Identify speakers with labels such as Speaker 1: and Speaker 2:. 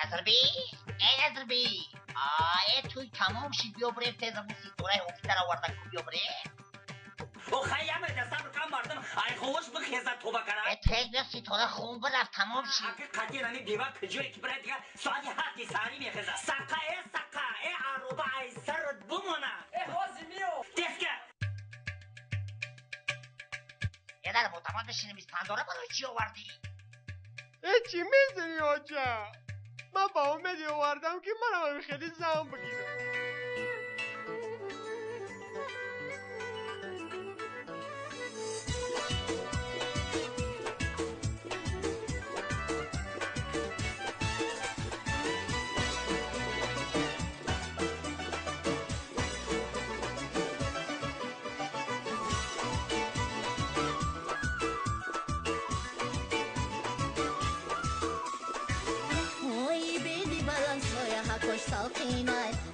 Speaker 1: نظربی؟ ای نظربی توی تمام شی بیا بریم تیزمون سیتورای هفته را وردن کن بیا بریم
Speaker 2: خیام دستم کم مردم ای خوش بخیزه تو بکنه
Speaker 1: تیز بیا سیتوره خون برف تمام شی
Speaker 2: حقیقتی نمی دیوار کجوری که برای دیگه ساعتی حتی ساری میخیزه سقا ای عروبه ای سرت بمونه ای خوزی میو دسکه
Speaker 1: یه در معتمد بشینیم از پنداره برای چی آوردی؟
Speaker 3: چی میزنی آجا؟ من با امیدی آوردم که منم خیلی زمان بگیرم
Speaker 4: Oi, baby, balançoia, racosta ao final.